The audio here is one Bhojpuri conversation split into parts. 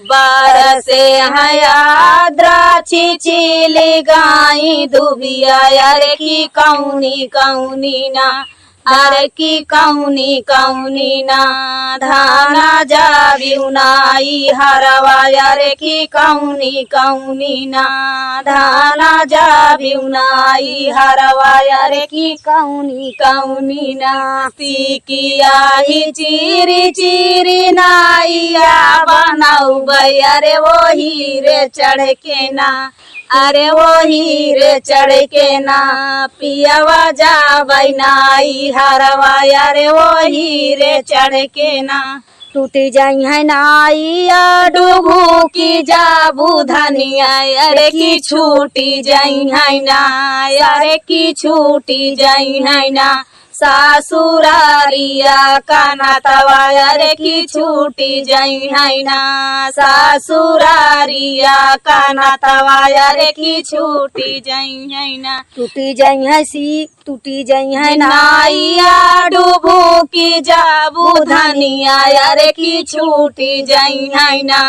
बरसे हयाद्रा चिचिली गाई दुबिया अरे की कौनी कौनी ना अरे की कौनी कौनी ना धाना जाबिउनाई हरवा अरे की कौनी कौनी ना धाना जाबिउनाई हरवा अरे की कौनी कौनी ना सिकिया ही चीरी चीरी नाइया बनाऊ अरे वो हीरे चढ़ के ना अरे वो हीरे चढ़ के ना पियावा जा बैनाई हरवा अरे वो हीरे चढ़ के ना टूटी जाई है नाइया डूबू की जाबू धनिया अरे की छूटी जाई है ना अरे की छूटी जाई है ना सासुरारिया काना तवा अरे की छूटी जाई है ना सासुरारिया काना तवा अरे की छूटी जाई है ना टूटी जाई है टूटी जाई है नाइया डूबू की जाबू धनिया अरे की छूटी जाई है ना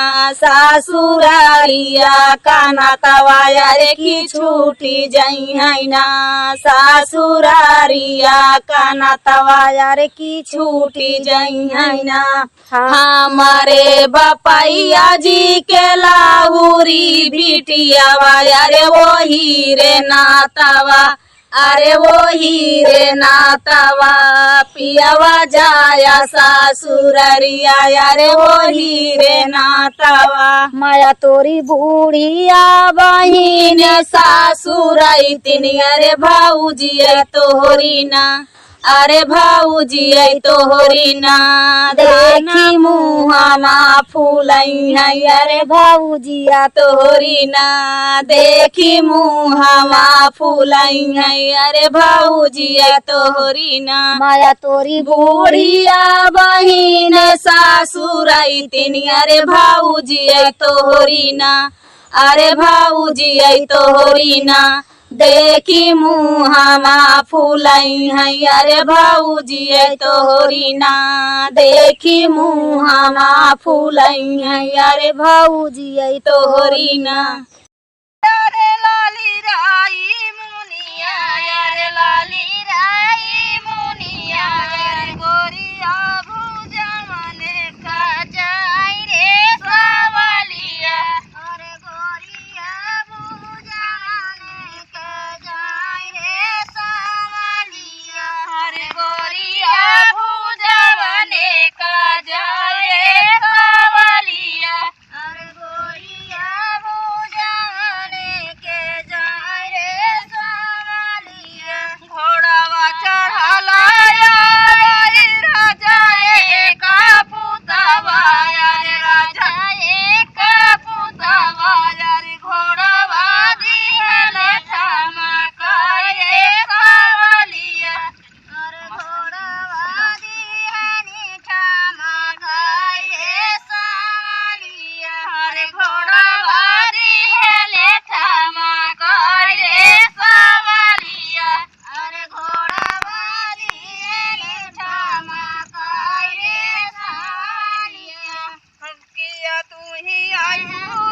सासुरारिया काना तवा अरे की छूटी जाई है ना सासुरारिया काना तवा अरे की छूटी जाई है ना हमारे बपैया जी के लाहुरी बिटिया अरे वो हीरे नातवा अरे वो हीरे नातवा पियावा जाया सासुररिया अरे वो हीरे नातवा माया तोरी बूढ़िया बहिन सासुरई तिनी अरे भाऊजी तोहरी ना अरे भाऊजी तोहरी ना देखी मुहामा फूलई है अरे भाऊजिया तोहरी ना देखी मुहामा फूलई है अरे भाऊजिया तोहरी ना माया तोरी बूढ़िया बहिन सासुरई तिनी अरे भाऊजी तोहरी ना अरे भाऊजी तोहरी ना देखी मुहामा फूलई है अरे भाऊजी तोहरी ना देखी मुहामा फूलई है अरे भाऊजी तोहरी ना अरे लाली राई मुनिया अरे लाली राई मुनिया अरे गोरिया भूजा मने का जाई रे सावलिया अरे गोरिया भूजा मने का जाई रे सावलिया अरे गोरिया भूजा मने का जाई रे सावलिया अरे गोरिया भूजा मने के जाई रे सावलिया घोड़ावा चढ़ला राजा एक पुतवा अरे राजा एक पुतवा अरे घोड़ावा दिहल ठमका रे सावलिया अरे घोड़ावा दिहल ठमका रे सावलिया अरे घोड़ावा दिहल ठमका रे सावलिया अरे घोड़ावा दिहल ठमका रे सावलिया किया तू ही आयु